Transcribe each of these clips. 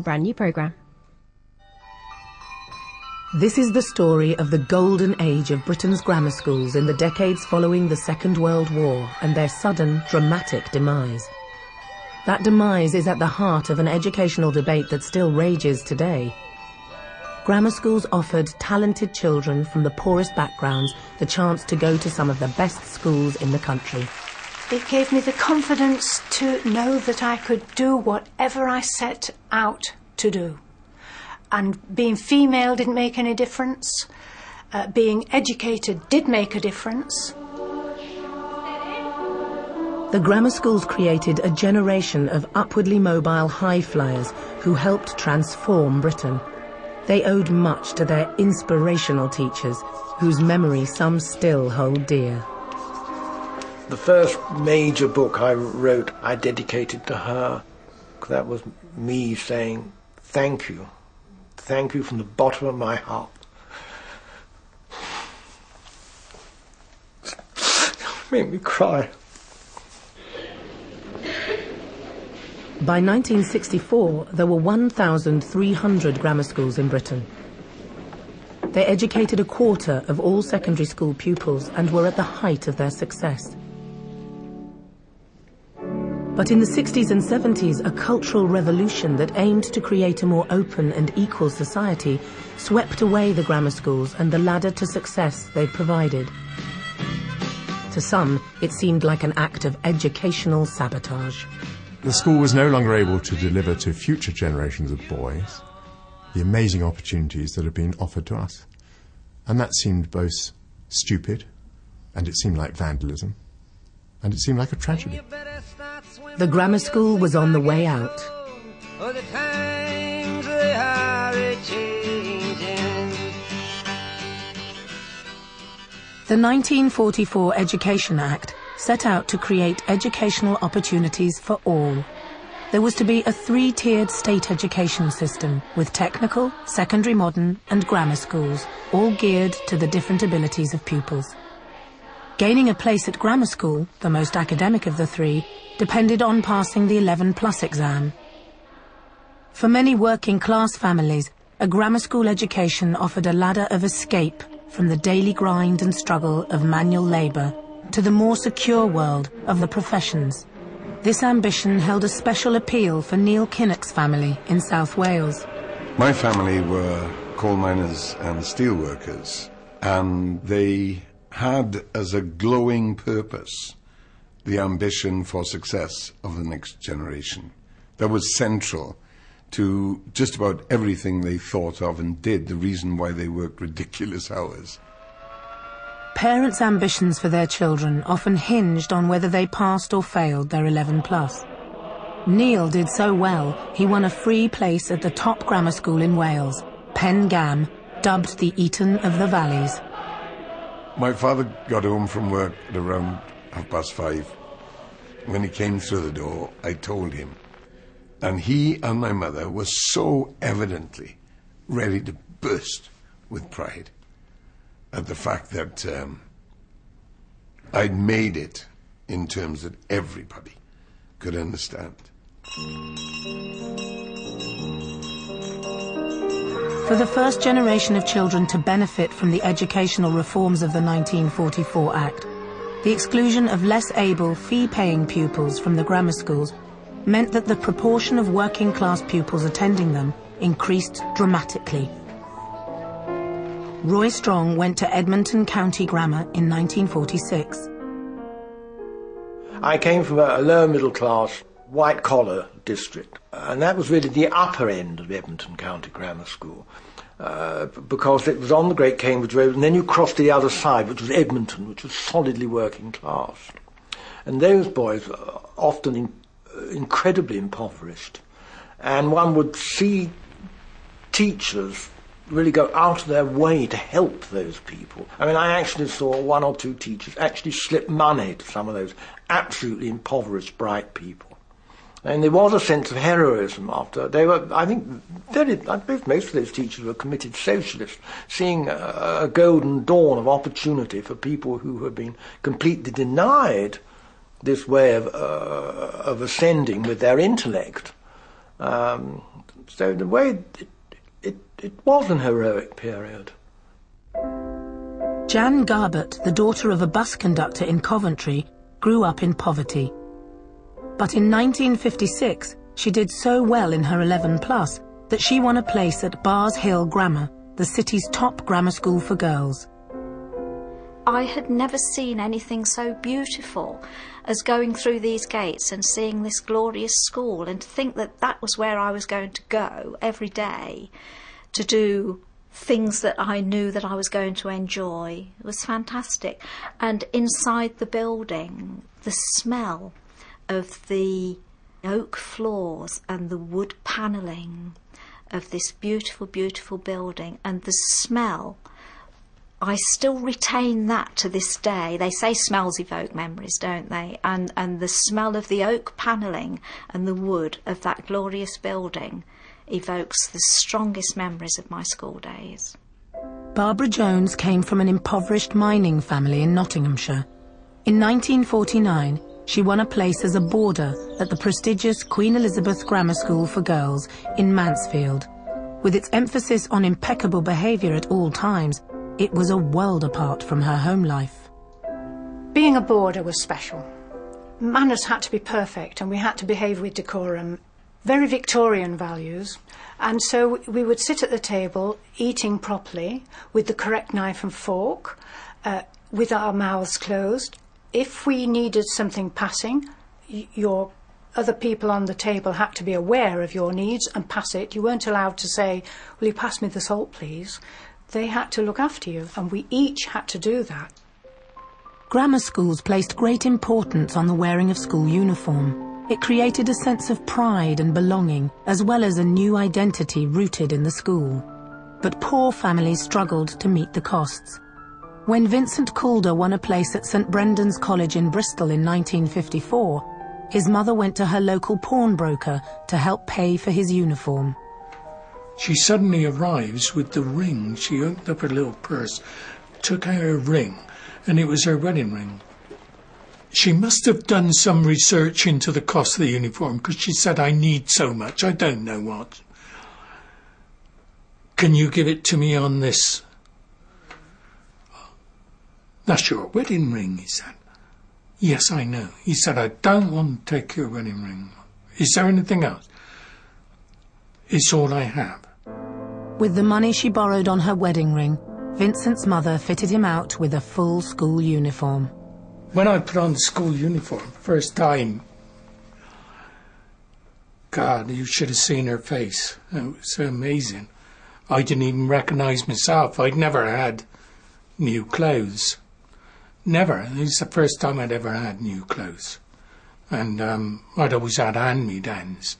brand new programme. This is the story of the golden age of Britain's grammar schools in the decades following the Second World War and their sudden, dramatic demise. That demise is at the heart of an educational debate that still rages today. Grammar schools offered talented children from the poorest backgrounds the chance to go to some of the best schools in the country. It gave me the confidence to know that I could do whatever I set out to do. And being female didn't make any difference. Being educated did make a difference. The grammar schools created a generation of upwardly mobile high flyers who helped transform Britain. They owed much to their inspirational teachers, whose memory some still hold dear. The first major book I wrote, I dedicated to her. That was me saying, thank you. Thank you from the bottom of my heart. Make me cry. By 1964, there were 1,300 grammar schools in Britain. They educated a quarter of all secondary school pupils and were at the height of their success. But in the 60s and 70s, a cultural revolution that aimed to create a more open and equal society swept away the grammar schools and the ladder to success they'd provided. To some, it seemed like an act of educational sabotage. The school was no longer able to deliver to future generations of boys the amazing opportunities that had been offered to us. And that seemed both stupid, and it seemed like vandalism, and it seemed like a tragedy. The grammar school was on the way out. The 1944 Education Act set out to create educational opportunities for all. There was to be a three-tiered state education system with technical, secondary modern and grammar schools, all geared to the different abilities of pupils. Gaining a place at grammar school, the most academic of the three, depended on passing the 11+ exam. For many working-class families, a grammar school education offered a ladder of escape from the daily grind and struggle of manual labour to the more secure world of the professions. This ambition held a special appeal for Neil Kinnock's family in South Wales. My family were coal miners and steel workers, and they had as a glowing purpose the ambition for success of the next generation. That was central to just about everything they thought of and did, the reason why they worked ridiculous hours. Parents' ambitions for their children often hinged on whether they passed or failed their 11+. Neil did so well, he won a free place at the top grammar school in Wales, Pen Gam, dubbed the Eton of the Valleys. My father got home from work at around 5:30. When he came through the door, I told him. And he and my mother were so evidently ready to burst with pride at the fact that I'd made it in terms that everybody could understand. For the first generation of children to benefit from the educational reforms of the 1944 Act, the exclusion of less able, fee-paying pupils from the grammar schools meant that the proportion of working-class pupils attending them increased dramatically. Roy Strong went to Edmonton County Grammar in 1946. I came from a lower middle class, white-collar district, and that was really the upper end of Edmonton County Grammar School, because it was on the Great Cambridge Road, and then you crossed to the other side, which was Edmonton, which was solidly working class. And those boys were often incredibly impoverished, and one would see teachers really go out of their way to help those people. I mean, I actually saw one or two teachers actually slip money to some of those absolutely impoverished, bright people. And there was a sense of heroism after. They were, I think, I believe most of those teachers were committed socialists, seeing a golden dawn of opportunity for people who had been completely denied this way of ascending with their intellect. So in a way, it was an heroic period. Jan Garbett, the daughter of a bus conductor in Coventry, grew up in poverty. But in 1956, she did so well in her 11+ that she won a place at Bars Hill Grammar, the city's top grammar school for girls. I had never seen anything so beautiful as going through these gates and seeing this glorious school, and to think that that was where I was going to go every day to do things that I knew that I was going to enjoy. It was fantastic. And inside the building, the smell of the oak floors and the wood panelling of this beautiful, beautiful building, and the smell, I still retain that to this day. They say smells evoke memories, don't they? And the smell of the oak panelling and the wood of that glorious building evokes the strongest memories of my school days. Barbara Jones came from an impoverished mining family in Nottinghamshire. In 1949, she won a place as a boarder at the prestigious Queen Elizabeth Grammar School for Girls in Mansfield. With its emphasis on impeccable behaviour at all times, it was a world apart from her home life. Being a boarder was special. Manners had to be perfect and we had to behave with decorum. Very Victorian values, and so we would sit at the table eating properly with the correct knife and fork, with our mouths closed. If we needed something passing, your other people on the table had to be aware of your needs and pass it. You weren't allowed to say, "Will you pass me the salt, please?" They had to look after you, and we each had to do that. Grammar schools placed great importance on the wearing of school uniform. It created a sense of pride and belonging, as well as a new identity rooted in the school. But poor families struggled to meet the costs. When Vincent Calder won a place at St Brendan's College in Bristol in 1954, his mother went to her local pawnbroker to help pay for his uniform. She suddenly arrives with the ring. She opened up her little purse, took out her ring, and it was her wedding ring. She must have done some research into the cost of the uniform, because she said, "I need so much, I don't know what. Can you give it to me on this?" "That's your wedding ring," he said. "Yes, I know." He said, "I don't want to take your wedding ring. Is there anything else?" "It's all I have." With the money she borrowed on her wedding ring, Vincent's mother fitted him out with a full school uniform. When I put on the school uniform, first time, God, you should have seen her face. It was amazing. I didn't even recognise myself. I'd never had new clothes. Never. It was the first time I'd ever had new clothes. And I'd always had hand-me-downs.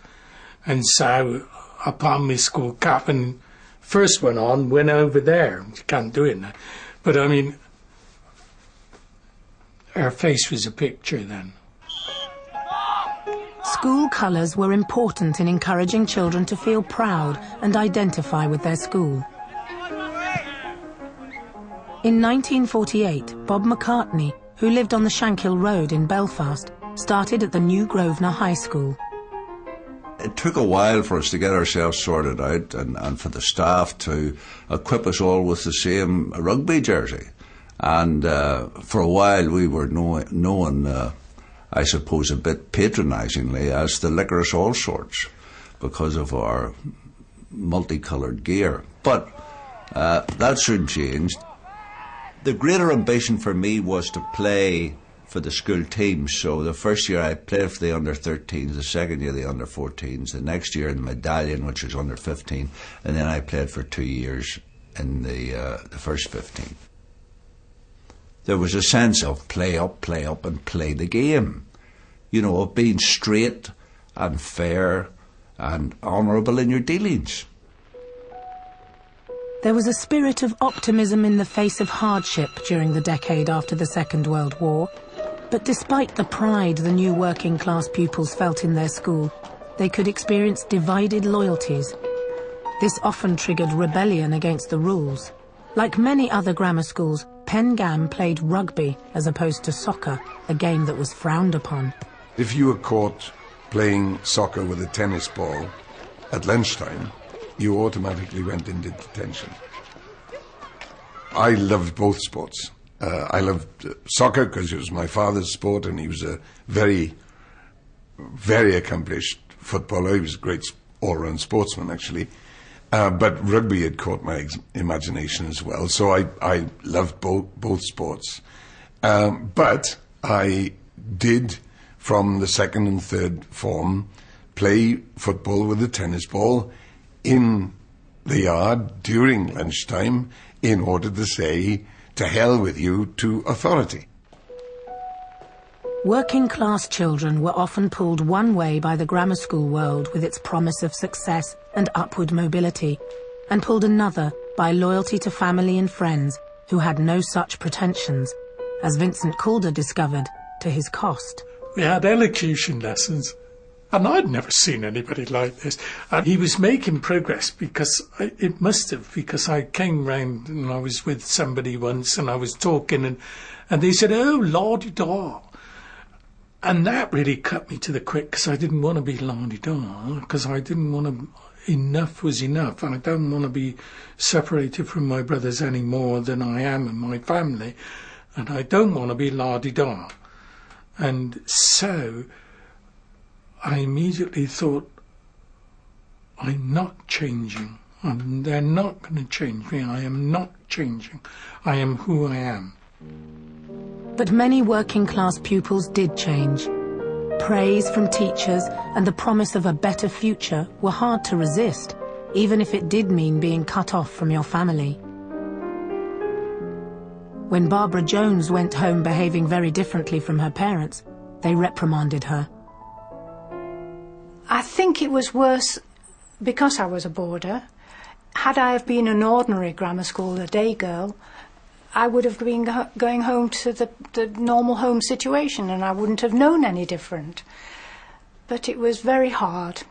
And so I put on my school cap, and first one on, went over there. You can't do it now. But I mean, her face was a picture then. School colours were important in encouraging children to feel proud and identify with their school. In 1948, Bob McCartney, who lived on the Shankill Road in Belfast, started at the New Grosvenor High School. It took a while for us to get ourselves sorted out and for the staff to equip us all with the same rugby jersey. And for a while we were known, I suppose, a bit patronisingly as the Licorice All Sorts because of our multicoloured gear. But that soon changed. The greater ambition for me was to play for the school teams. So the first year I played for the under-13s, the second year the under-14s, the next year in the medallion, which was under-15, and then I played for 2 years in the first 15. There was a sense of play up and play the game. You know, of being straight and fair and honourable in your dealings. There was a spirit of optimism in the face of hardship during the decade after the Second World War. But despite the pride the new working class pupils felt in their school, they could experience divided loyalties. This often triggered rebellion against the rules. Like many other grammar schools, Pen Gam played rugby as opposed to soccer, a game that was frowned upon. If you were caught playing soccer with a tennis ball, at lunchtime, you automatically went into detention. I loved both sports. I loved soccer because it was my father's sport, and he was a very, very accomplished footballer. He was a great all-round sportsman, actually. But rugby had caught my imagination as well, so I loved both sports. But I did, from the second and third form, play football with a tennis ball in the yard during lunchtime in order to say, to hell with you, to authority. Working class children were often pulled one way by the grammar school world with its promise of success and upward mobility, and pulled another by loyalty to family and friends who had no such pretensions, as Vincent Calder discovered to his cost. We had elocution lessons, and I'd never seen anybody like this. And he was making progress because I came round and I was with somebody once and I was talking and they said, "Oh, la-di-da." And that really cut me to the quick, because I didn't want to be la-di-da, because I didn't want to... Enough was enough, and I don't want to be separated from my brothers any more than I am and my family, and I don't want to be la-di-da. And so I immediately thought, I'm not changing. They're not going to change me. I am not changing. I am who I am. But many working-class pupils did change. Praise from teachers and the promise of a better future were hard to resist, even if it did mean being cut off from your family. When Barbara Jones went home behaving very differently from her parents, they reprimanded her. I think it was worse because I was a boarder. Had I have been an ordinary grammar school, a day girl, I would have been going home to the normal home situation, and I wouldn't have known any different. But it was very hard,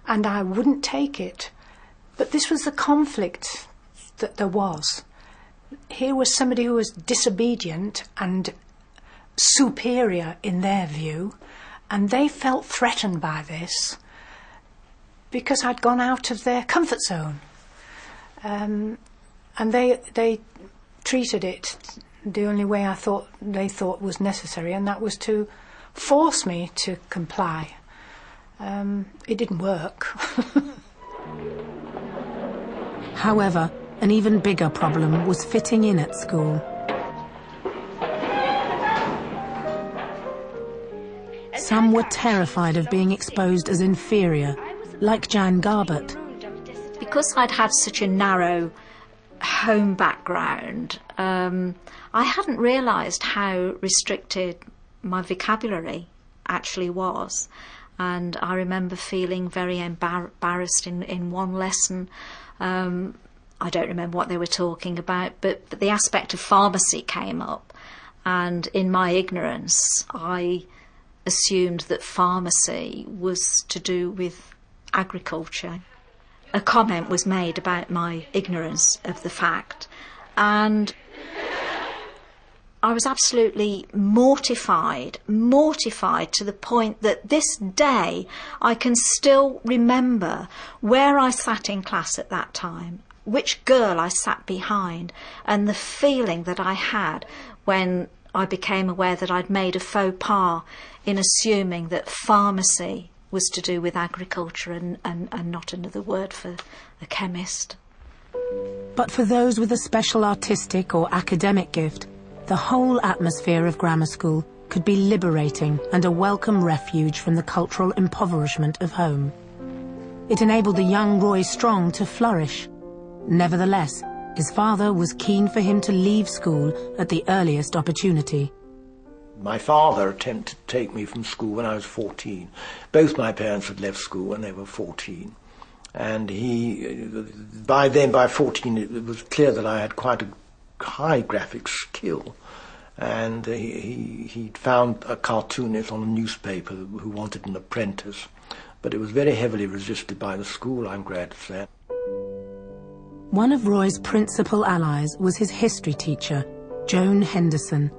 and I wouldn't take it. But this was the conflict that there was. Here was somebody who was disobedient and superior in their view, and they felt threatened by this because I'd gone out of their comfort zone. And they treated it the only way they thought was necessary, and that was to force me to comply. It didn't work. However, an even bigger problem was fitting in at school. Some were terrified of being exposed as inferior, like Jan Garbett. Because I'd had such a narrow home background, I hadn't realised how restricted my vocabulary actually was. And I remember feeling very embarrassed in one lesson. I don't remember what they were talking about, but the aspect of pharmacy came up. And in my ignorance, I assumed that pharmacy was to do with agriculture. A comment was made about my ignorance of the fact, and I was absolutely mortified to the point that this day I can still remember where I sat in class at that time, which girl I sat behind, and the feeling that I had when I became aware that I'd made a faux pas in assuming that pharmacy was to do with agriculture and not another word for a chemist. But for those with a special artistic or academic gift, the whole atmosphere of grammar school could be liberating and a welcome refuge from the cultural impoverishment of home. It enabled the young Roy Strong to flourish. Nevertheless, his father was keen for him to leave school at the earliest opportunity. My father attempted to take me from school when I was 14. Both my parents had left school when they were 14. And by 14, it was clear that I had quite a high graphic skill. And he'd found a cartoonist on a newspaper who wanted an apprentice. But it was very heavily resisted by the school, I'm glad to say. One of Roy's principal allies was his history teacher, Joan Henderson.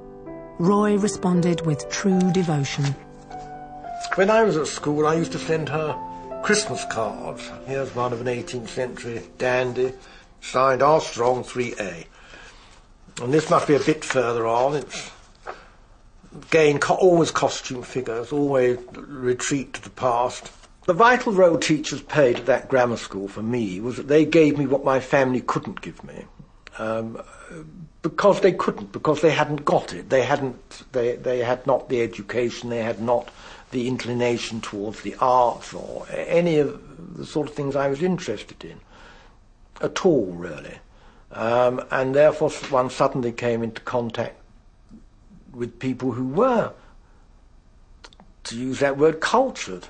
Roy responded with true devotion. When I was at school, I used to send her Christmas cards. Here's one of an 18th century dandy, signed Armstrong 3A. And this must be a bit further on. It's, again, always costume figures, always retreat to the past. The vital role teachers played at that grammar school for me was that they gave me what my family couldn't give me. Because they couldn't, because they hadn't got it. They had not the education, they had not the inclination towards the arts or any of the sort of things I was interested in at all, really. And therefore one suddenly came into contact with people who were, to use that word, cultured.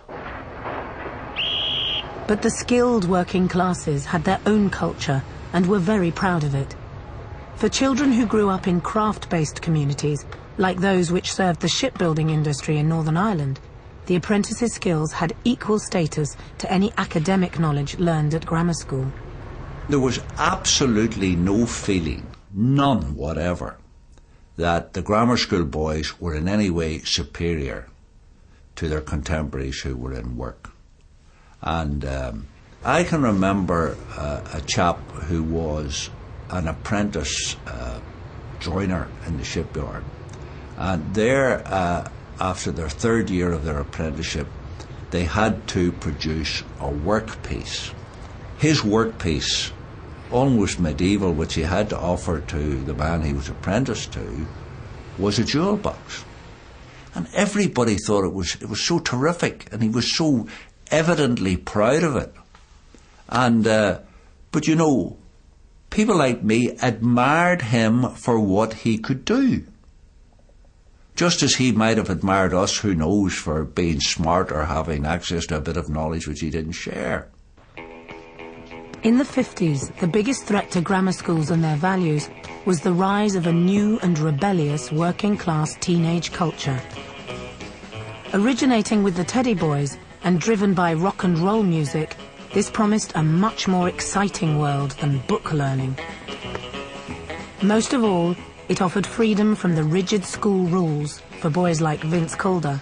But the skilled working classes had their own culture and were very proud of it. For children who grew up in craft-based communities, like those which served the shipbuilding industry in Northern Ireland, the apprentices' skills had equal status to any academic knowledge learned at grammar school. There was absolutely no feeling, none whatever, that the grammar school boys were in any way superior to their contemporaries who were in work. And I can remember a chap who was an apprentice joiner in the shipyard. And there, after their third year of their apprenticeship, they had to produce a workpiece. His workpiece, almost medieval, which he had to offer to the man he was apprenticed to, was a jewel box. And everybody thought it was so terrific, and he was so evidently proud of it. And but you know, people like me admired him for what he could do. Just as he might have admired us, who knows, for being smart or having access to a bit of knowledge which he didn't share. In the 50s, the biggest threat to grammar schools and their values was the rise of a new and rebellious working-class teenage culture. Originating with the Teddy Boys and driven by rock and roll music, this promised a much more exciting world than book learning. Most of all, it offered freedom from the rigid school rules for boys like Vince Calder.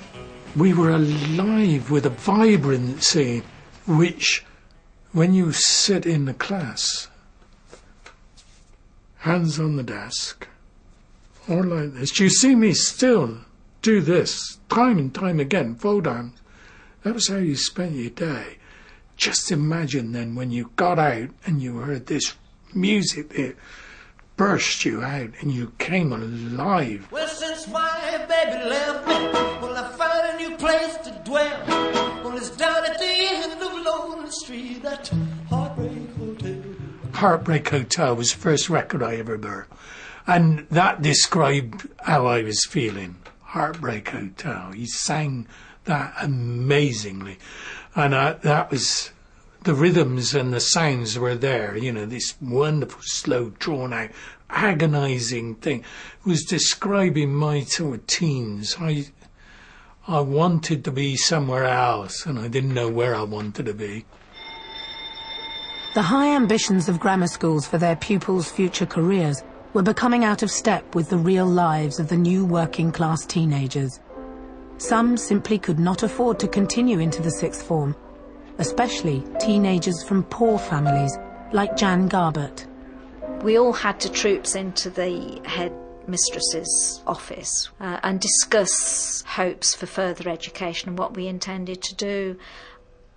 We were alive with a vibrancy which, when you sit in the class, hands on the desk, or like this, you see me still do this time and time again, fold arms. That was how you spent your day. Just imagine then when you got out and you heard this music, it burst you out and you came alive. Well, since my baby left me, well, I found a new place to dwell. Well, it's down at the end of Lonely Street, that Heartbreak Hotel. Heartbreak Hotel was the first record I ever bought, and that described how I was feeling. Heartbreak Hotel. He sang that amazingly, and that was, the rhythms and the sounds were there, you know, this wonderful, slow, drawn out, agonizing thing. It was describing my sort of teens. I wanted to be somewhere else, and I didn't know where I wanted to be. The high ambitions of grammar schools for their pupils' future careers were becoming out of step with the real lives of the new working-class teenagers. Some simply could not afford to continue into the sixth form, especially teenagers from poor families like Jan Garbett. We all had to troops into the headmistress's office and discuss hopes for further education and what we intended to do.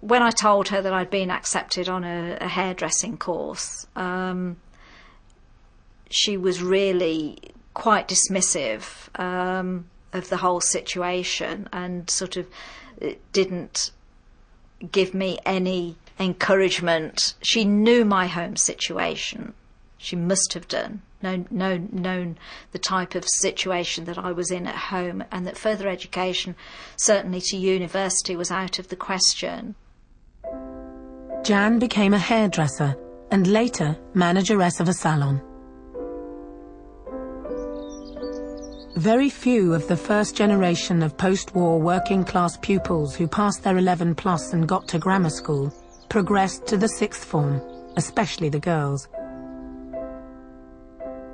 When I told her that I'd been accepted on a hairdressing course, she was really quite dismissive of the whole situation and sort of didn't give me any encouragement. She knew my home situation. She must have known the type of situation that I was in at home, and that further education, certainly to university, was out of the question. Jan became a hairdresser and later manageress of a salon. Very few of the first generation of post-war working-class pupils who passed their 11+ and got to grammar school progressed to the sixth form, especially the girls.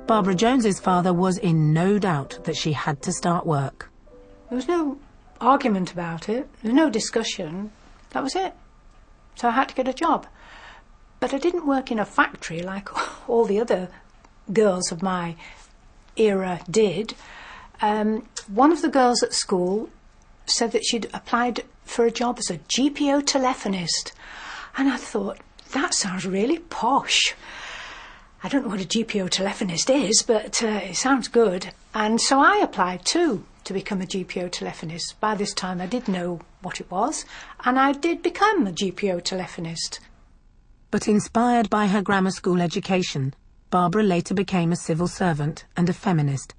Barbara Jones's father was in no doubt that she had to start work. There was no argument about it. There was no discussion. That was it. So I had to get a job. But I didn't work in a factory like all the other girls of my era did. One of the girls at school said that she'd applied for a job as a GPO telephonist. And I thought, that sounds really posh. I don't know what a GPO telephonist is, but it sounds good. And so I applied too to become a GPO telephonist. By this time I did know what it was, and I did become a GPO telephonist. But inspired by her grammar school education, Barbara later became a civil servant and a feminist,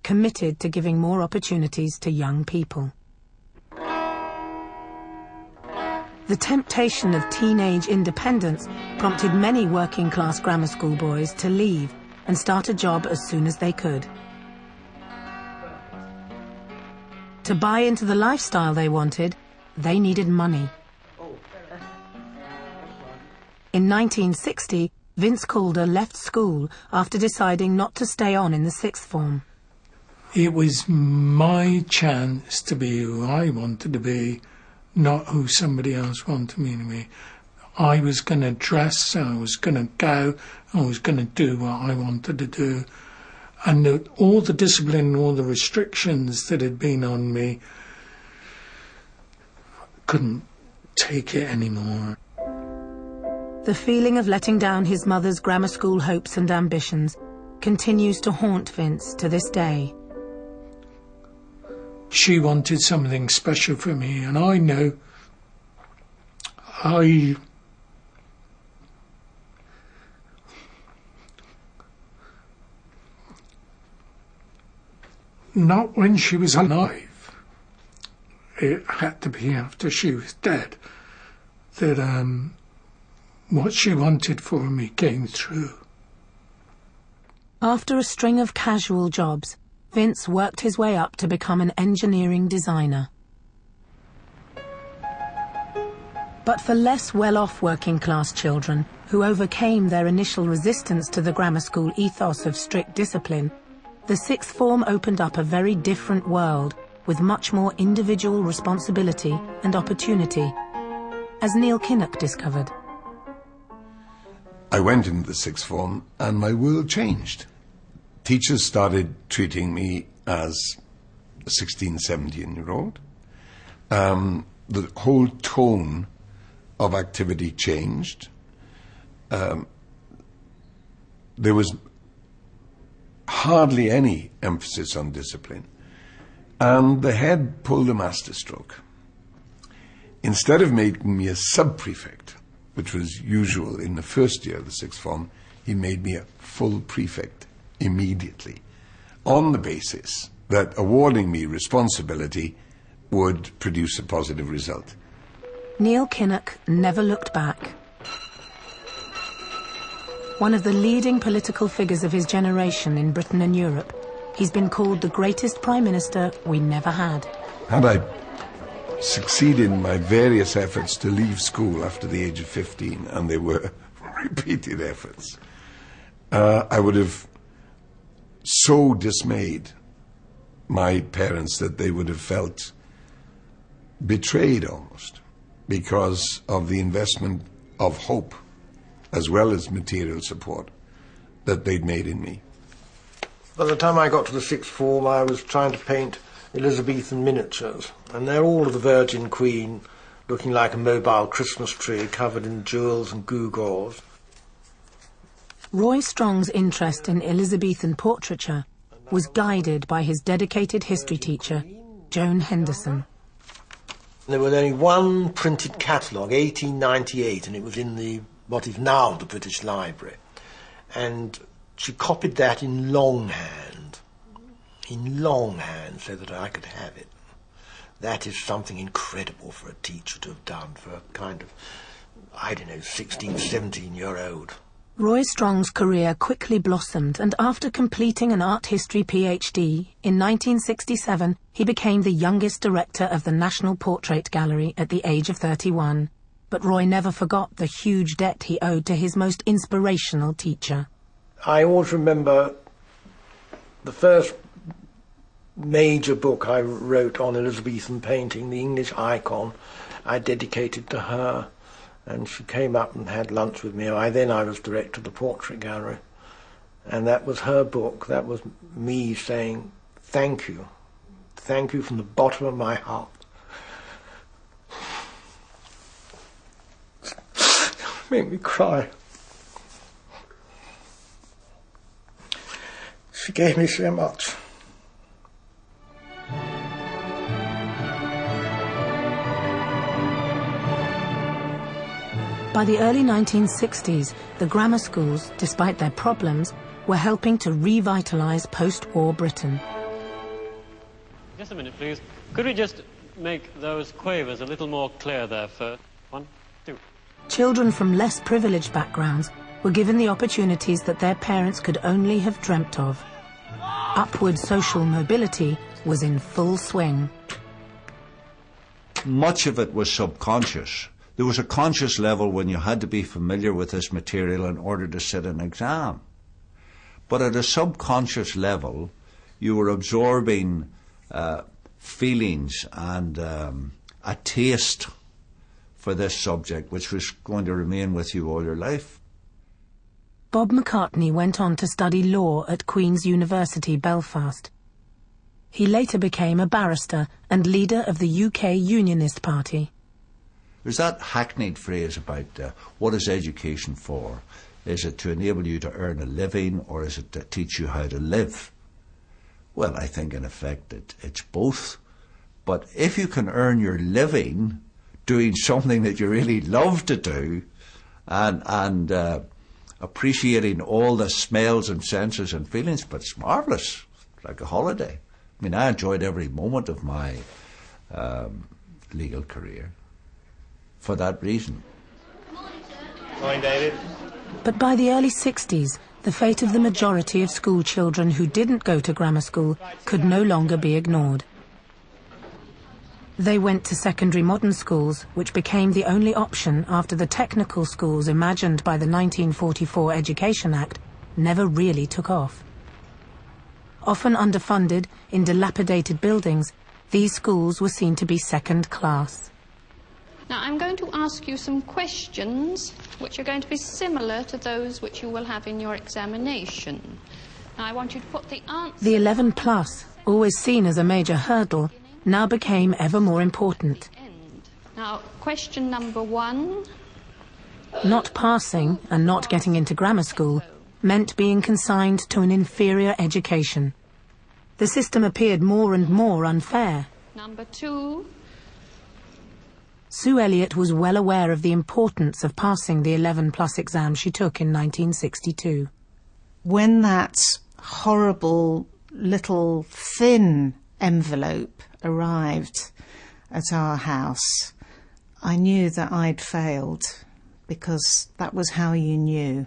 committed to giving more opportunities to young people. The temptation of teenage independence prompted many working-class grammar school boys to leave and start a job as soon as they could. To buy into the lifestyle they wanted, they needed money. In 1960, Vince Calder left school after deciding not to stay on in the sixth form. It was my chance to be who I wanted to be, not who somebody else wanted me to be. I was going to dress, I was going to go, I was going to do what I wanted to do. And all the discipline, all the restrictions that had been on me, couldn't take it anymore. The feeling of letting down his mother's grammar school hopes and ambitions continues to haunt Vince to this day. She wanted something special for me, and I know not when she was alive. It had to be after she was dead that what she wanted for me came through. After a string of casual jobs, Vince worked his way up to become an engineering designer. But for less well-off working-class children who overcame their initial resistance to the grammar school ethos of strict discipline, the sixth form opened up a very different world with much more individual responsibility and opportunity, as Neil Kinnock discovered. I went into the sixth form and my world changed. Teachers started treating me as a 16, 17-year-old. The whole tone of activity changed. There was hardly any emphasis on discipline. And the head pulled a masterstroke. Instead of making me a sub-prefect, which was usual in the first year of the sixth form, he made me a full prefect immediately, on the basis that awarding me responsibility would produce a positive result. Neil Kinnock never looked back. One of the leading political figures of his generation in Britain and Europe, he's been called the greatest Prime Minister we never had. Had I succeeded in my various efforts to leave school after the age of 15, and they were repeated efforts, I would have so dismayed my parents that they would have felt betrayed almost because of the investment of hope as well as material support that they'd made in me. By the time I got to the sixth form, I was trying to paint Elizabethan miniatures, and they're all of the Virgin Queen looking like a mobile Christmas tree covered in jewels and gewgaws. Roy Strong's interest in Elizabethan portraiture was guided by his dedicated history teacher, Joan Henderson. There was only one printed catalogue, 1898, and it was in what is now the British Library. And she copied that in longhand, so that I could have it. That is something incredible for a teacher to have done for a kind of, 16, 17-year-old. Roy Strong's career quickly blossomed, and after completing an art history PhD, in 1967 he became the youngest director of the National Portrait Gallery at the age of 31. But Roy never forgot the huge debt he owed to his most inspirational teacher. I always remember the first major book I wrote on Elizabethan painting, The English Icon, I dedicated to her. and she came up and had lunch with me. I was director of the Portrait Gallery, and that was her book. That was me saying thank you from the bottom of my heart. Make me cry. She gave me so much. By the early 1960s, the grammar schools, despite their problems, were helping to revitalise post-war Britain. Just a minute, please. Could we just make those quavers a little more clear there for 1, 2. Children from less privileged backgrounds were given the opportunities that their parents could only have dreamt of. Upward social mobility was in full swing. Much of it was subconscious. There was a conscious level when you had to be familiar with this material in order to sit an exam. But at a subconscious level, you were absorbing feelings and a taste for this subject, which was going to remain with you all your life. Bob McCartney went on to study law at Queen's University, Belfast. He later became a barrister and leader of the UK Unionist Party. There's that hackneyed phrase about what is education for? Is it to enable you to earn a living, or is it to teach you how to live? Well, I think in effect it's both. But if you can earn your living doing something that you really love to do, and appreciating all the smells and senses and feelings, but it's marvellous, like a holiday. I mean, I enjoyed every moment of my legal career for that reason. Morning, David. But by the early 60s, the fate of the majority of school children who didn't go to grammar school could no longer be ignored. They went to secondary modern schools, which became the only option after the technical schools imagined by the 1944 Education Act never really took off. Often underfunded, in dilapidated buildings, these schools were seen to be second class. Now, I'm going to ask you some questions which are going to be similar to those which you will have in your examination. Now, I want you to put the answers... The 11 plus, always seen as a major hurdle, now became ever more important. Now, question number 1. Not passing and not getting into grammar school meant being consigned to an inferior education. The system appeared more and more unfair. Number 2. Sue Elliott was well aware of the importance of passing the 11 plus exam she took in 1962. When that horrible little thin envelope arrived at our house, I knew that I'd failed, because that was how you knew.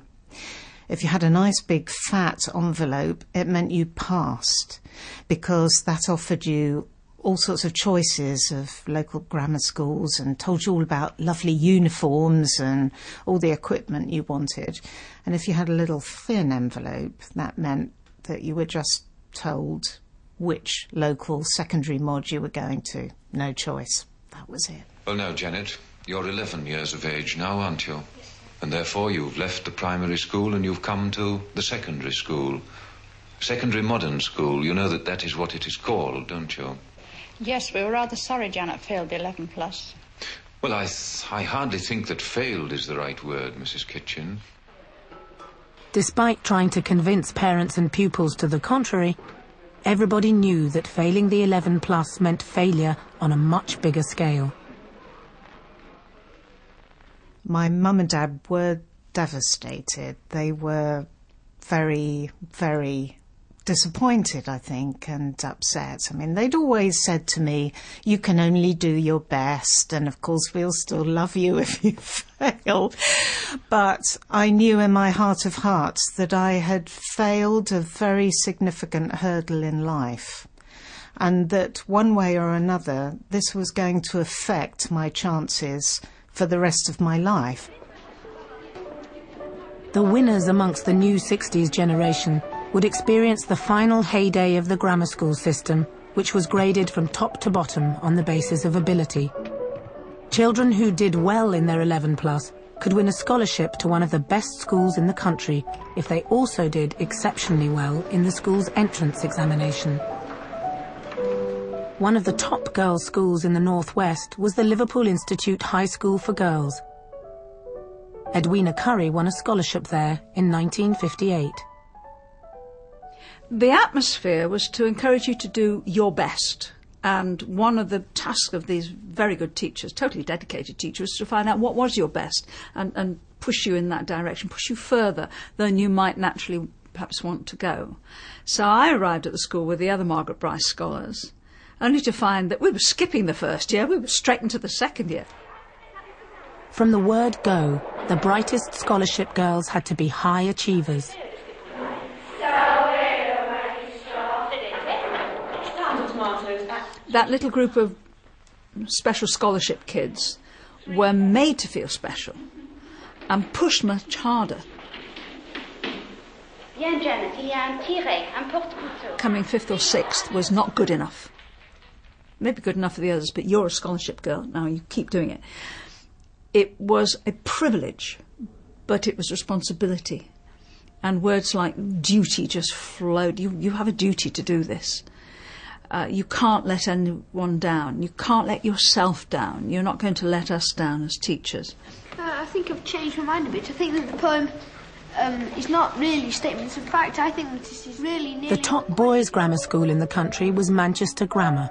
If you had a nice big fat envelope, it meant you passed, because that offered you all sorts of choices of local grammar schools and told you all about lovely uniforms and all the equipment you wanted. And if you had a little thin envelope, that meant that you were just told which local secondary mod you were going to. No choice. That was it. Well, now, Janet, you're 11 years of age now, aren't you? And therefore you've left the primary school and you've come to the secondary school. Secondary modern school. You know that is what it is called, don't you? Yes, we were rather sorry Janet failed the 11 plus. Well, I hardly think that failed is the right word, Mrs. Kitchen. Despite trying to convince parents and pupils to the contrary, everybody knew that failing the 11 plus meant failure on a much bigger scale. My mum and dad were devastated. They were very, very disappointed, I think, and upset. I mean, they'd always said to me, you can only do your best, and of course we'll still love you if you fail. But I knew in my heart of hearts that I had failed a very significant hurdle in life, and that one way or another this was going to affect my chances for the rest of my life. The winners amongst the new 60s generation would experience the final heyday of the grammar school system, which was graded from top to bottom on the basis of ability. Children who did well in their 11 plus could win a scholarship to one of the best schools in the country if they also did exceptionally well in the school's entrance examination. One of the top girls' schools in the Northwest was the Liverpool Institute High School for Girls. Edwina Curry won a scholarship there in 1958. The atmosphere was to encourage you to do your best. And one of the tasks of these very good teachers, totally dedicated teachers, was to find out what was your best and push you in that direction, push you further than you might naturally perhaps want to go. So I arrived at the school with the other Margaret Bryce scholars, only to find that we were skipping the first year, we were straight into the second year. From the word go, the brightest scholarship girls had to be high achievers. That little group of special scholarship kids were made to feel special and pushed much harder. Coming fifth or sixth was not good enough. Maybe good enough for the others, but you're a scholarship girl, now you keep doing it. It was a privilege, but it was responsibility. And words like duty just flowed. You have a duty to do this. You can't let anyone down. You can't let yourself down. You're not going to let us down as teachers. I think I've changed my mind a bit. I think that the poem is not really statements of fact. I think that this is really nearly... The top boys' grammar school in the country was Manchester Grammar.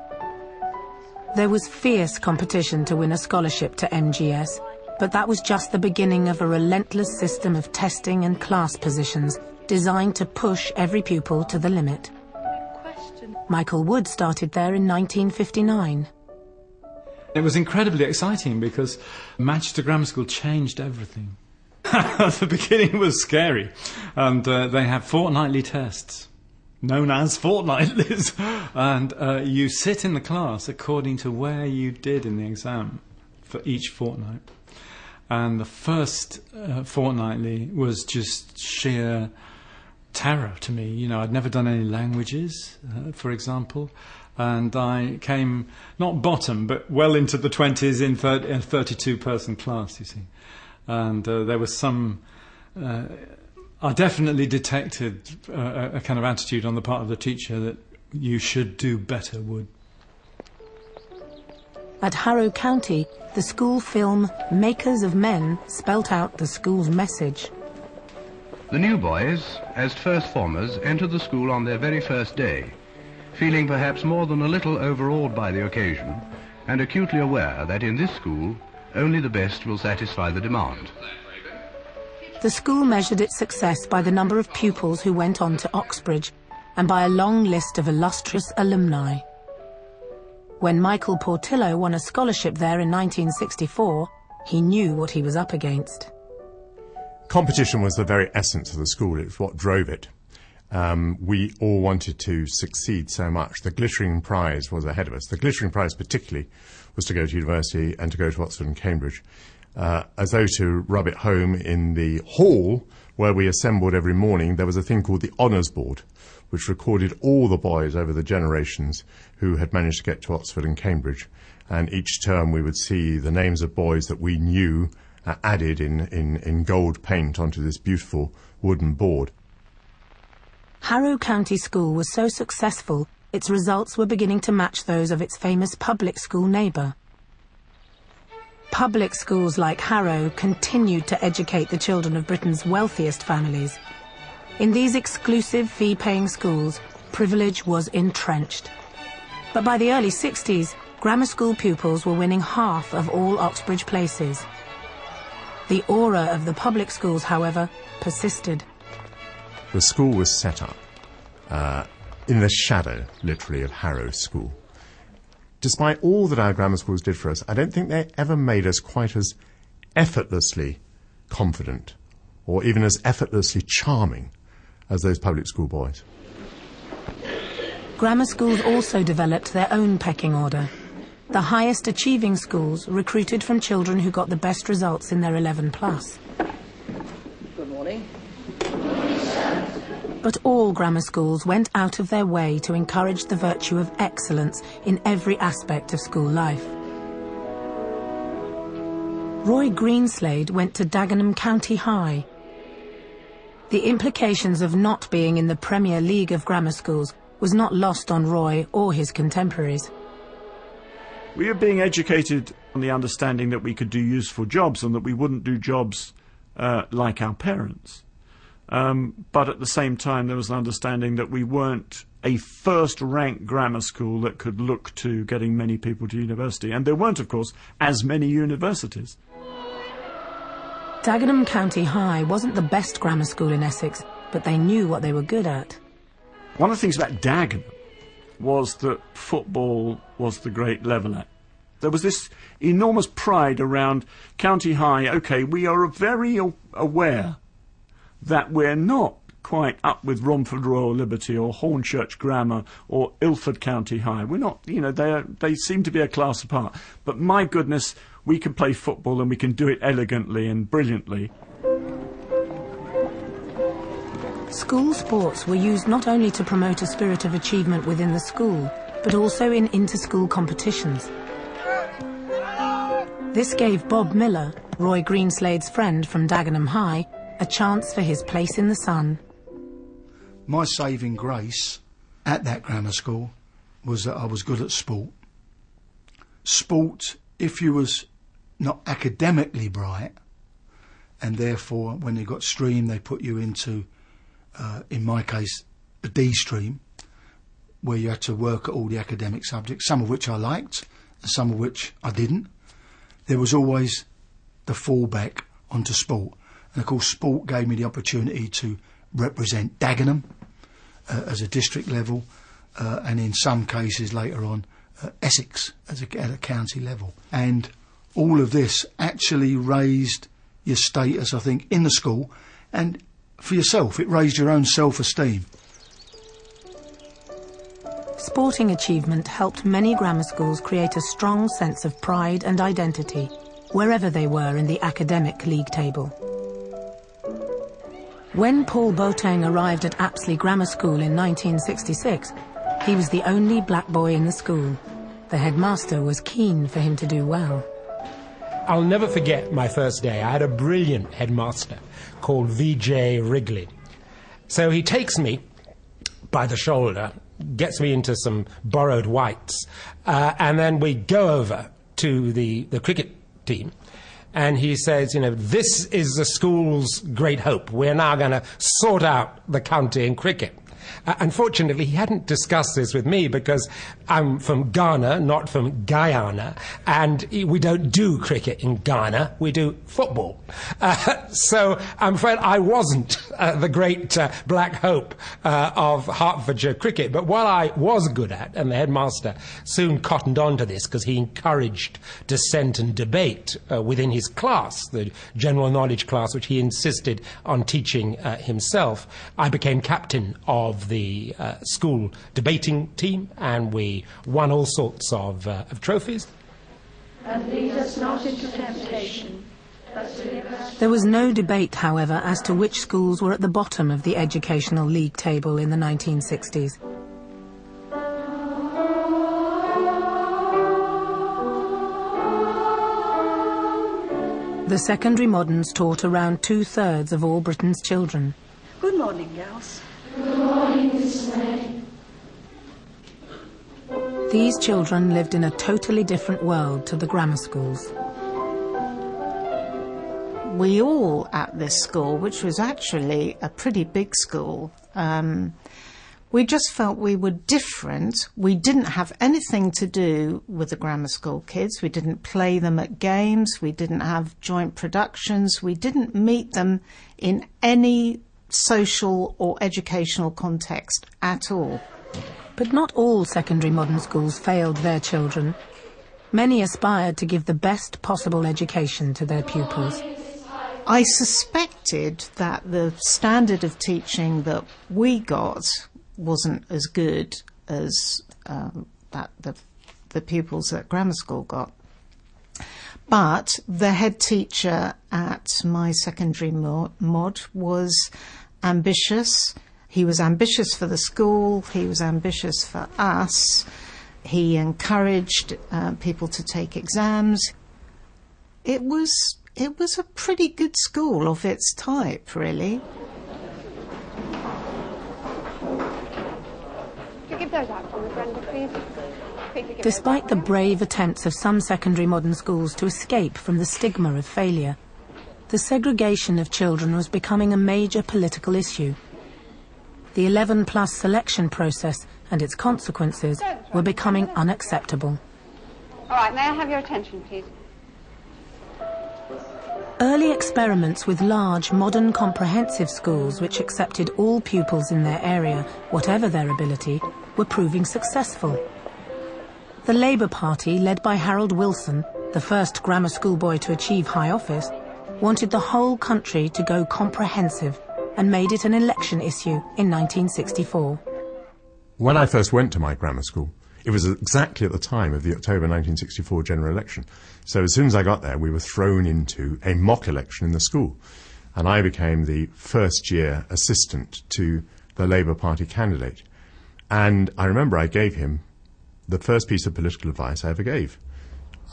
There was fierce competition to win a scholarship to MGS, but that was just the beginning of a relentless system of testing and class positions designed to push every pupil to the limit. Michael Wood started there in 1959. It was incredibly exciting because Manchester Grammar School changed everything. The beginning was scary, and they have fortnightly tests, known as fortnightlies, and you sit in the class according to where you did in the exam for each fortnight. And the first fortnightly was just sheer terror to me. You know, I'd never done any languages, for example, and I came not bottom but well into the 20s in a 32-person class, you see. And there was some I definitely detected a kind of attitude on the part of the teacher that you should do better, Wood. At Harrow County, the school film Makers of Men spelt out the school's message. The new boys, as first formers, entered the school on their very first day, feeling perhaps more than a little overawed by the occasion, and acutely aware that in this school only the best will satisfy the demand. The school measured its success by the number of pupils who went on to Oxbridge, and by a long list of illustrious alumni. When Michael Portillo won a scholarship there in 1964, he knew what he was up against. Competition was the very essence of the school. It was what drove it. We all wanted to succeed so much. The glittering prize was ahead of us. The glittering prize particularly was to go to university and to go to Oxford and Cambridge. As though to rub it home, in the hall where we assembled every morning, there was a thing called the Honours Board, which recorded all the boys over the generations who had managed to get to Oxford and Cambridge. And each term we would see the names of boys that we knew added in gold paint onto this beautiful wooden board. Harrow County School was so successful, its results were beginning to match those of its famous public school neighbour. Public schools like Harrow continued to educate the children of Britain's wealthiest families. In these exclusive fee-paying schools, privilege was entrenched. But by the early 60s, grammar school pupils were winning half of all Oxbridge places. The aura of the public schools, however, persisted. The school was set up in the shadow, literally, of Harrow School. Despite all that our grammar schools did for us, I don't think they ever made us quite as effortlessly confident or even as effortlessly charming as those public school boys. Grammar schools also developed their own pecking order. The highest achieving schools recruited from children who got the best results in their 11 plus. Good morning. But all grammar schools went out of their way to encourage the virtue of excellence in every aspect of school life. Roy Greenslade went to Dagenham County High. The implications of not being in the Premier League of grammar schools was not lost on Roy or his contemporaries. We were being educated on the understanding that we could do useful jobs and that we wouldn't do jobs like our parents. But at the same time, there was an understanding that we weren't a first-rank grammar school that could look to getting many people to university. And there weren't, of course, as many universities. Dagenham County High wasn't the best grammar school in Essex, but they knew what they were good at. One of the things about Dagenham was that football was the great leveller. There was this enormous pride around County High. OK, we are very aware that we're not quite up with Romford Royal Liberty or Hornchurch Grammar or Ilford County High. We're not, you know, they seem to be a class apart. But my goodness, we can play football and we can do it elegantly and brilliantly. School sports were used not only to promote a spirit of achievement within the school, but also in inter-school competitions. This gave Bob Miller, Roy Greenslade's friend from Dagenham High, a chance for his place in the sun. My saving grace at that grammar school was that I was good at sport. Sport, if you was not academically bright, and therefore when you got stream they put you into, in my case, a D stream, where you had to work at all the academic subjects, some of which I liked and some of which I didn't. There was always the fallback onto sport. And of course sport gave me the opportunity to represent Dagenham as a district level, and in some cases later on Essex at a county level. And all of this actually raised your status, I think, in the school, and for yourself it raised your own self-esteem. Sporting achievement helped many grammar schools create a strong sense of pride and identity, wherever they were in the academic league table. When Paul Boateng arrived at Apsley Grammar School in 1966, he was the only black boy in the school. The headmaster was keen for him to do well. I'll never forget my first day. I had a brilliant headmaster called V.J. Wrigley. So he takes me by the shoulder, gets me into some borrowed whites, and then we go over to the cricket team. And he says, you know, this is the school's great hope. We're now going to sort out the county in cricket. Unfortunately, he hadn't discussed this with me because I'm from Ghana, not from Guyana, and we don't do cricket in Ghana, we do football. So I'm afraid I wasn't the great black hope of Hertfordshire cricket, but what I was good at, and the headmaster soon cottoned on to this because he encouraged dissent and debate within his class, the general knowledge class, which he insisted on teaching himself. I became captain of the school debating team, and we won all sorts of trophies. And lead us not into temptation, but deliver us. There was no debate, however, as to which schools were at the bottom of the educational league table in the 1960s. The secondary moderns taught around 2/3 of all Britain's children. Good morning, girls. Good morning, Miss May. These children lived in a totally different world to the grammar schools. We all at this school, which was actually a pretty big school, we just felt we were different. We didn't have anything to do with the grammar school kids. We didn't play them at games. We didn't have joint productions. We didn't meet them in any social or educational context at all. But not all secondary modern schools failed their children. Many aspired to give the best possible education to their pupils. I suspected that the standard of teaching that we got wasn't as good as that the pupils at grammar school got. But the head teacher at my secondary mod was ambitious. He was ambitious for the school, he was ambitious for us. He encouraged people to take exams. it was a pretty good school of its type, really. Could you give those out for me, Brenda, please? Despite the brave attempts of some secondary modern schools to escape from the stigma of failure, the segregation of children was becoming a major political issue. The 11+ selection process and its consequences were becoming unacceptable. All right, may I have your attention, please? Early experiments with large, modern, comprehensive schools which accepted all pupils in their area, whatever their ability, were proving successful. The Labour Party, led by Harold Wilson, the first grammar school boy to achieve high office, wanted the whole country to go comprehensive and made it an election issue in 1964. When I first went to my grammar school, it was exactly at the time of the October 1964 general election. So as soon as I got there, we were thrown into a mock election in the school. And I became the first-year assistant to the Labour Party candidate. And I remember I gave him the first piece of political advice I ever gave.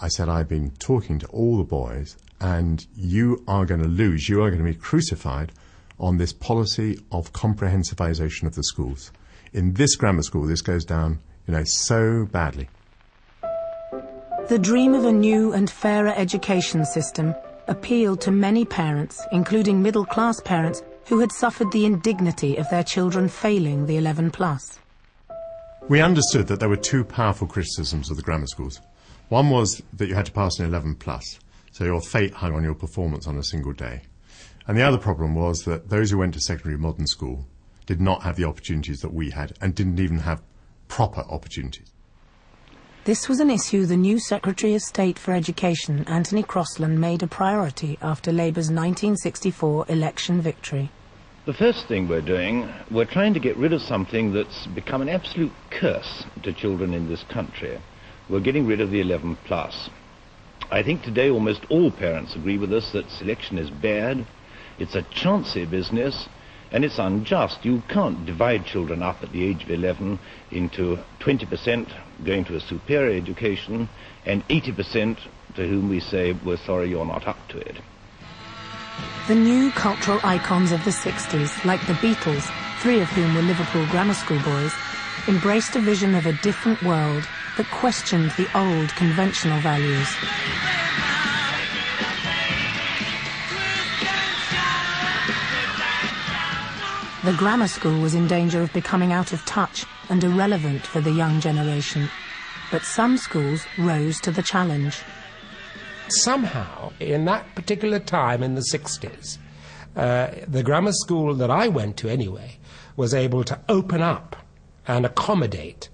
I said, I've been talking to all the boys, and you are going to lose, you are going to be crucified on this policy of comprehensivization of the schools. In this grammar school, this goes down, so badly. The dream of a new and fairer education system appealed to many parents, including middle-class parents, who had suffered the indignity of their children failing the 11+. We understood that there were two powerful criticisms of the grammar schools. One was that you had to pass an 11+, so your fate hung on your performance on a single day. And the other problem was that those who went to secondary modern school did not have the opportunities that we had, and didn't even have proper opportunities. This was an issue the new Secretary of State for Education, Anthony Crosland, made a priority after Labour's 1964 election victory. The first thing we're doing, we're trying to get rid of something that's become an absolute curse to children in this country. We're getting rid of the 11+. I think today almost all parents agree with us that selection is bad, it's a chancy business, and it's unjust. You can't divide children up at the age of 11 into 20% going to a superior education and 80% to whom we say, we're sorry, you're not up to it. The new cultural icons of the 60s, like the Beatles, 3 of whom were Liverpool grammar school boys, embraced a vision of a different world that questioned the old conventional values. The grammar school was in danger of becoming out of touch and irrelevant for the young generation, but some schools rose to the challenge. Somehow, in that particular time in the 60s, the grammar school that I went to anyway was able to open up and accommodate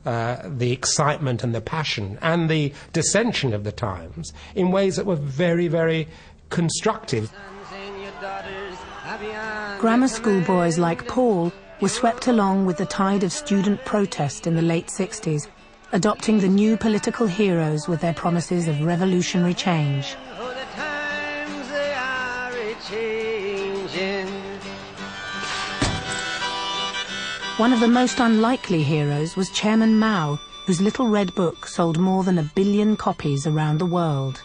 the excitement and the passion and the dissension of the times in ways that were very, very constructive. Grammar school boys like Paul were swept along with the tide of student protest in the late 60s, adopting the new political heroes with their promises of revolutionary change. One of the most unlikely heroes was Chairman Mao, whose Little Red Book sold more than 1 billion copies around the world.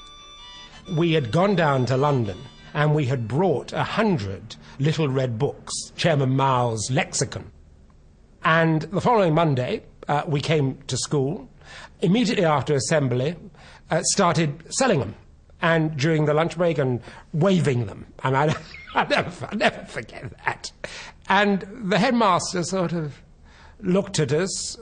We had gone down to London and we had brought 100 Little Red Books, Chairman Mao's lexicon. And the following Monday, we came to school, immediately after assembly, started selling them, and during the lunch break, and waving them. And I'll never forget that. And the headmaster sort of looked at us,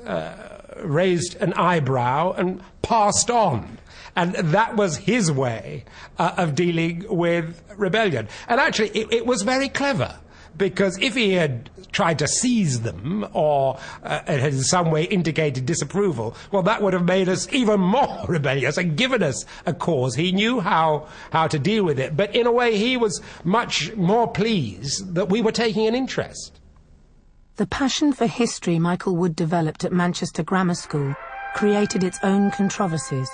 raised an eyebrow, and passed on. And that was his way of dealing with rebellion. And actually, it was very clever, because if he had tried to seize them or had in some way indicated disapproval, well, that would have made us even more rebellious and given us a cause. He knew how to deal with it. But in a way, he was much more pleased that we were taking an interest. The passion for history Michael Wood developed at Manchester Grammar School created its own controversies.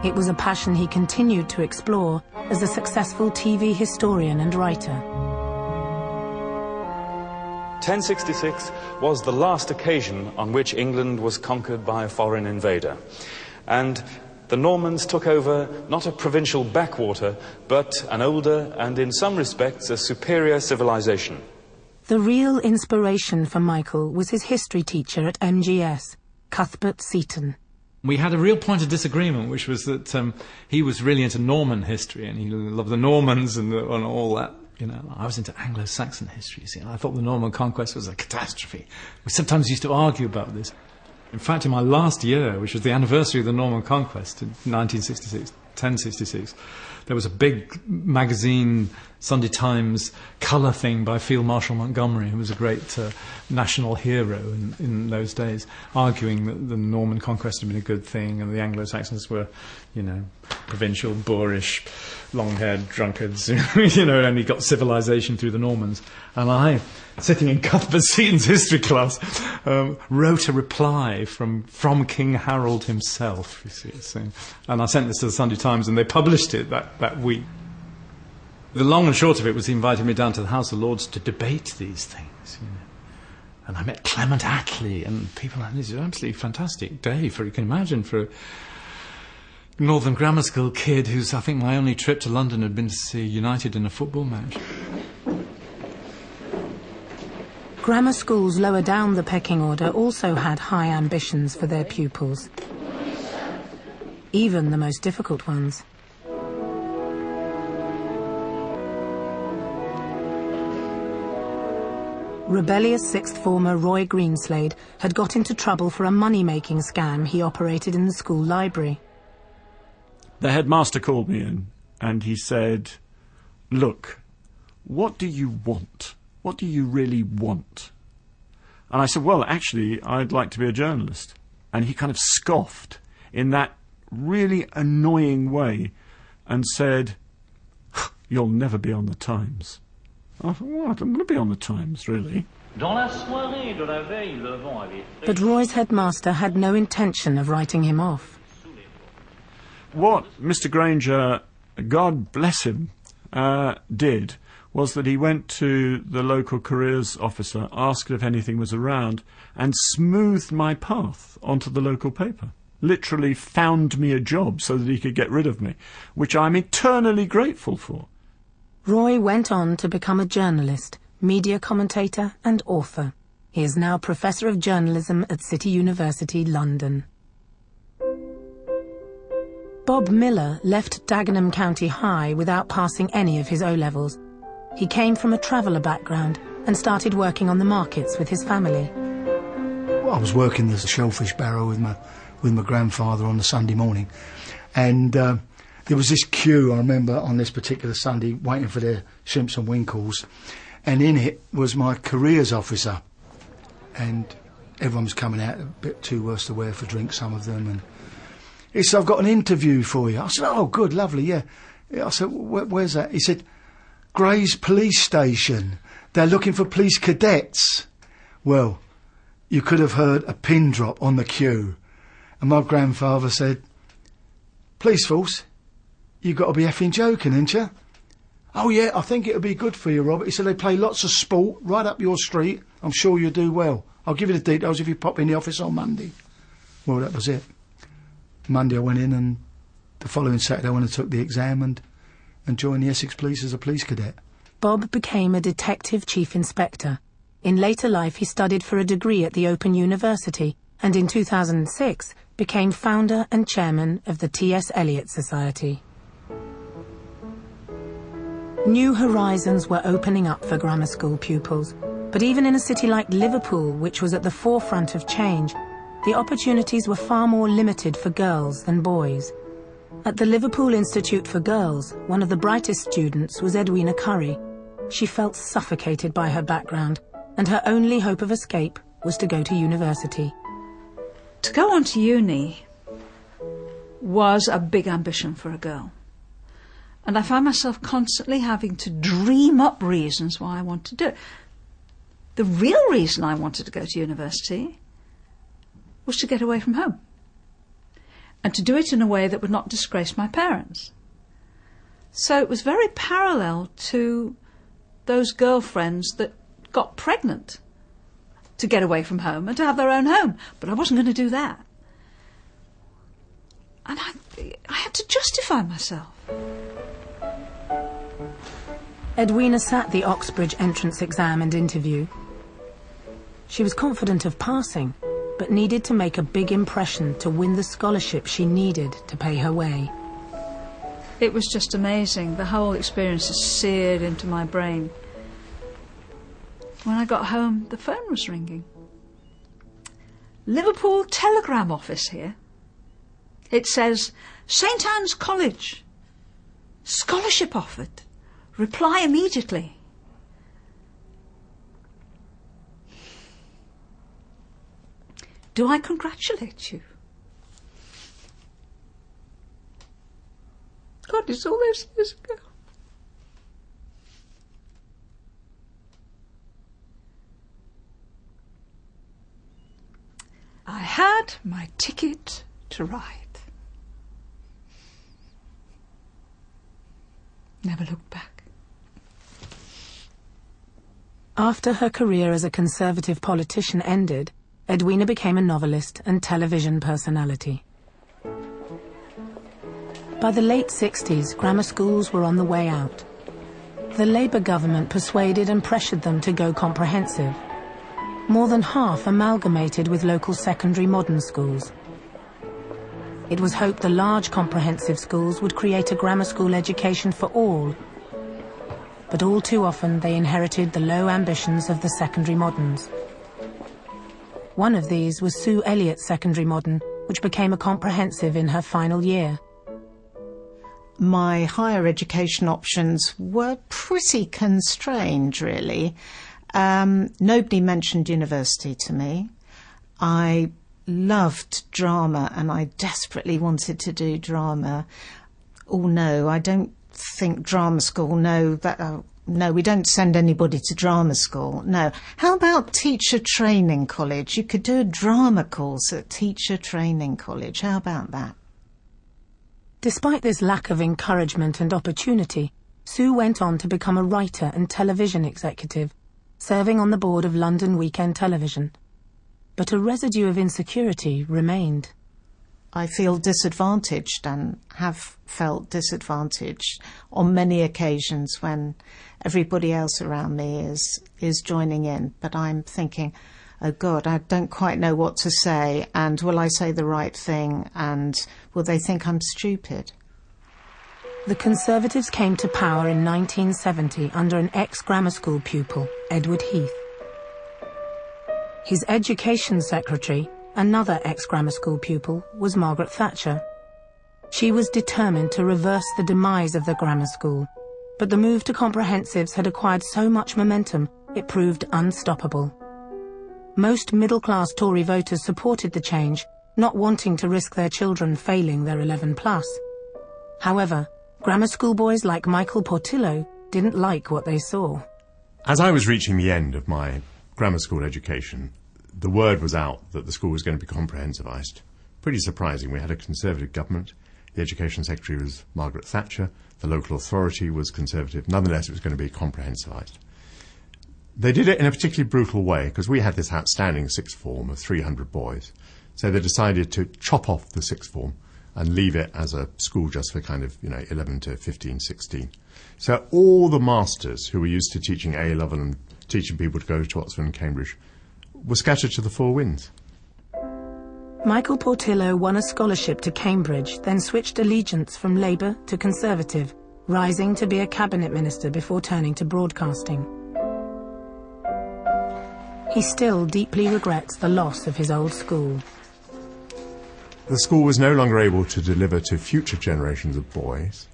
It was a passion he continued to explore as a successful TV historian and writer. 1066 was the last occasion on which England was conquered by a foreign invader. And the Normans took over not a provincial backwater, but an older and in some respects a superior civilization. The real inspiration for Michael was his history teacher at MGS, Cuthbert Seaton. We had a real point of disagreement, which was that he was really into Norman history, and he loved the Normans and all that. You know, I was into Anglo-Saxon history, you see, and I thought the Norman conquest was a catastrophe. We sometimes used to argue about this. In fact, in my last year, which was the anniversary of the Norman conquest in 1066, there was a big magazine, Sunday Times, colour thing by Field Marshal Montgomery, who was a great national hero in those days, arguing that the Norman conquest had been a good thing and the Anglo-Saxons were, you know, provincial, boorish, long-haired drunkards, you know, only got civilization through the Normans. And I, sitting in Cuthbert Seaton's history class, wrote a reply from King Harold himself, you see. So, and I sent this to the Sunday Times, and they published it that week. The long and short of it was he invited me down to the House of Lords to debate these things, you know. And I met Clement Attlee and people like this. It was an absolutely fantastic day, you can imagine, for a Northern Grammar School kid who's, I think, my only trip to London had been to see United in a football match. Grammar schools lower down the pecking order also had high ambitions for their pupils, even the most difficult ones. Rebellious sixth former Roy Greenslade had got into trouble for a money-making scam he operated in the school library. The headmaster called me in and he said, "Look, what do you want? What do you really want?" And I said, "Well, actually, I'd like to be a journalist." And he kind of scoffed in that really annoying way and said, "You'll never be on the Times." I thought, "What? I'm going to be on the Times, really." But Roy's headmaster had no intention of writing him off. What Mr. Granger, God bless him, did was that he went to the local careers officer, asked if anything was around, and smoothed my path onto the local paper. Literally found me a job so that he could get rid of me, which I'm eternally grateful for. Roy went on to become a journalist, media commentator and author. He is now Professor of Journalism at City University, London. Bob Miller left Dagenham County High without passing any of his O-levels. He came from a traveller background and started working on the markets with his family. Well, I was working the shellfish barrow with my grandfather on the Sunday morning, and there was this queue, I remember, on this particular Sunday, waiting for their shrimps and winkles, and in it was my careers officer, and everyone was coming out a bit too worse to wear for drink, some of them, and he said, "I've got an interview for you." I said, "Oh, good, lovely, yeah." I said, "Where's that?" He said, "Grays Police Station. They're looking for police cadets." Well, you could have heard a pin drop on the queue. And my grandfather said, "Police force? You got to be effing joking, ain't you?" "Oh, yeah, I think it'll be good for you, Robert." He said, "They play lots of sport right up your street. I'm sure you'll do well. I'll give you the details if you pop in the office on Monday." Well, that was it. Monday I went in, and the following Saturday I went and took the exam and joined the Essex Police as a police cadet. Bob became a detective chief inspector. In later life he studied for a degree at the Open University, and in 2006 became founder and chairman of the T.S. Eliot Society. New horizons were opening up for grammar school pupils, but even in a city like Liverpool, which was at the forefront of change, the opportunities were far more limited for girls than boys. At the Liverpool Institute for Girls, one of the brightest students was Edwina Curry. She felt suffocated by her background, and her only hope of escape was to go to university. To go on to uni was a big ambition for a girl. And I found myself constantly having to dream up reasons why I wanted to do it. The real reason I wanted to go to university was to get away from home, and to do it in a way that would not disgrace my parents. So it was very parallel to those girlfriends that got pregnant to get away from home and to have their own home. But I wasn't going to do that. And I had to justify myself. Edwina sat the Oxbridge entrance exam and interview. She was confident of passing, but needed to make a big impression to win the scholarship she needed to pay her way. It was just amazing. The whole experience is seared into my brain. When I got home, the phone was ringing. Liverpool Telegram Office here. It says, St Anne's College. Scholarship offered. Reply immediately. Do I congratulate you? God, it's all those years ago. I had my ticket to ride. Never looked back. After her career as a Conservative politician ended, Edwina became a novelist and television personality. By the late 60s, grammar schools were on the way out. The Labour government persuaded and pressured them to go comprehensive. More than half amalgamated with local secondary modern schools. It was hoped the large comprehensive schools would create a grammar school education for all. But all too often they inherited the low ambitions of the secondary moderns. One of these was Sue Elliott's secondary modern, which became a comprehensive in her final year. My higher education options were pretty constrained, really. Nobody mentioned university to me. I loved drama and I desperately wanted to do drama. Oh no, I don't think drama school, no, we don't send anybody to drama school, no. How about teacher training college? You could do a drama course at teacher training college, how about that? Despite this lack of encouragement and opportunity, Sue went on to become a writer and television executive, serving on the board of London Weekend Television. But a residue of insecurity remained. I feel disadvantaged and have felt disadvantaged on many occasions when everybody else around me is joining in. But I'm thinking, oh God, I don't quite know what to say, and will I say the right thing, and will they think I'm stupid? The Conservatives came to power in 1970 under an ex-grammar school pupil, Edward Heath. His education secretary, another ex-grammar school pupil, was Margaret Thatcher. She was determined to reverse the demise of the grammar school, but the move to comprehensives had acquired so much momentum it proved unstoppable. Most middle-class Tory voters supported the change, not wanting to risk their children failing their 11+. However, grammar school boys like Michael Portillo didn't like what they saw. As I was reaching the end of my grammar school education, the word was out that the school was going to be comprehensivised. Pretty surprising. We had a Conservative government. The Education Secretary was Margaret Thatcher. The local authority was Conservative. Nonetheless, it was going to be comprehensivised. They did it in a particularly brutal way because we had this outstanding sixth form of 300 boys. So they decided to chop off the sixth form and leave it as a school just for kind of, 11 to 15, 16. So all the masters who were used to teaching A-level and teaching people to go to Oxford and Cambridge were scattered to the four winds. Michael Portillo won a scholarship to Cambridge, then switched allegiance from Labour to Conservative, rising to be a cabinet minister before turning to broadcasting. He still deeply regrets the loss of his old school. The school was no longer able to deliver to future generations of boys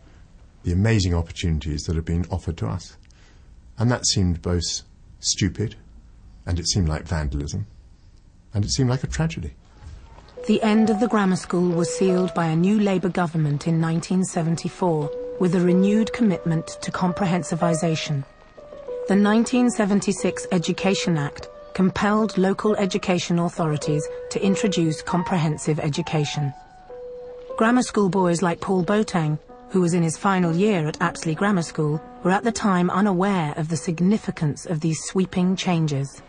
the amazing opportunities that had been offered to us. And that seemed both stupid, and it seemed like vandalism, and it seemed like a tragedy. The end of the grammar school was sealed by a new Labour government in 1974 with a renewed commitment to comprehensivisation. The 1976 Education Act compelled local education authorities to introduce comprehensive education. Grammar school boys like Paul Boateng, who was in his final year at Apsley Grammar School, were at the time unaware of the significance of these sweeping changes.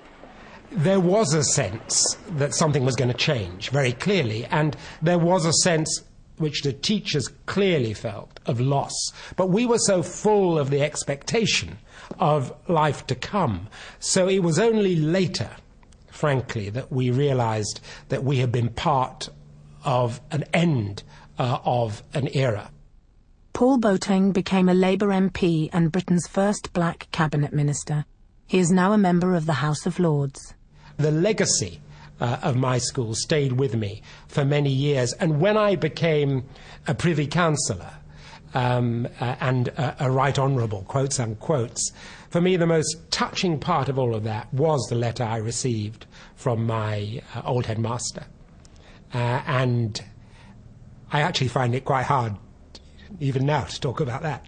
There was a sense that something was going to change, very clearly, and there was a sense which the teachers clearly felt, of loss. But we were so full of the expectation of life to come. So it was only later, frankly, that we realised that we had been part of an end of an era. Paul Boateng became a Labour MP and Britain's first black cabinet minister. He is now a member of the House of Lords. The legacy of my school stayed with me for many years, and when I became a Privy Councillor and a Right Honourable, quotes unquotes, for me the most touching part of all of that was the letter I received from my old headmaster. And I actually find it quite hard even now to talk about that.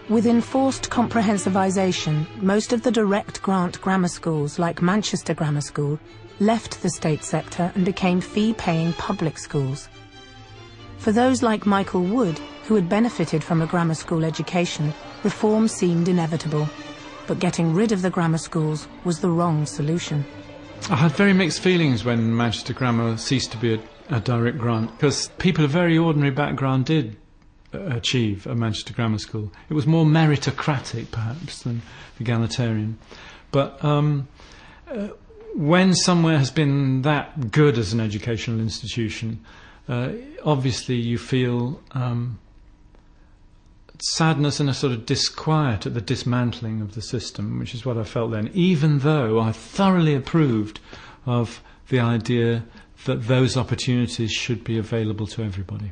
With enforced comprehensivisation, most of the direct grant grammar schools, like Manchester Grammar School, left the state sector and became fee-paying public schools. For those like Michael Wood, who had benefited from a grammar school education, reform seemed inevitable. But getting rid of the grammar schools was the wrong solution. I had very mixed feelings when Manchester Grammar ceased to be a direct grant, because people of very ordinary background did achieve a Manchester Grammar School. It was more meritocratic, perhaps, than egalitarian. But when somewhere has been that good as an educational institution, obviously you feel sadness and a sort of disquiet at the dismantling of the system, which is what I felt then, even though I thoroughly approved of the idea that those opportunities should be available to everybody.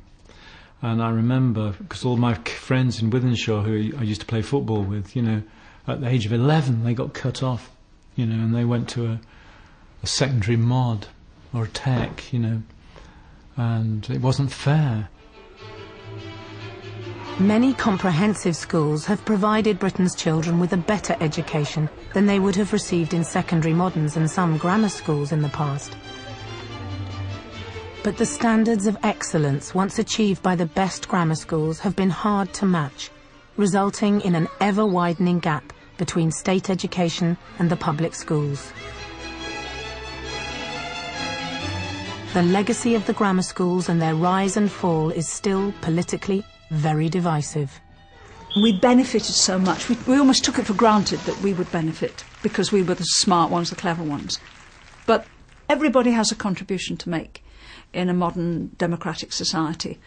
And I remember, because all my friends in Wythenshawe who I used to play football with, you know, at the age of 11 they got cut off, you know, and they went to a secondary mod or a tech, you know, and it wasn't fair. Many comprehensive schools have provided Britain's children with a better education than they would have received in secondary moderns and some grammar schools in the past. But the standards of excellence once achieved by the best grammar schools have been hard to match, resulting in an ever-widening gap between state education and the public schools. The legacy of the grammar schools and their rise and fall is still politically very divisive. We benefited so much. We almost took it for granted that we would benefit because we were the smart ones, the clever ones. But everybody has a contribution to make in a modern democratic society.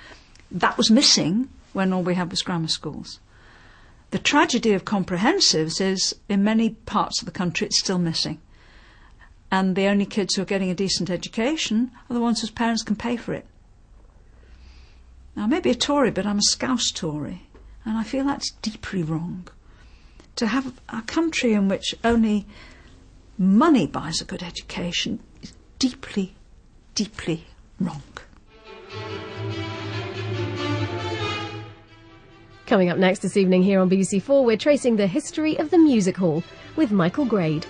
That was missing when all we had was grammar schools. The tragedy of comprehensives is, in many parts of the country, it's still missing. And the only kids who are getting a decent education are the ones whose parents can pay for it. Now, I may be a Tory, but I'm a Scouse Tory, and I feel that's deeply wrong. To have a country in which only money buys a good education is deeply, deeply wrong. Coming up next this evening here on BBC4, we're tracing the history of the music hall with Michael Grade.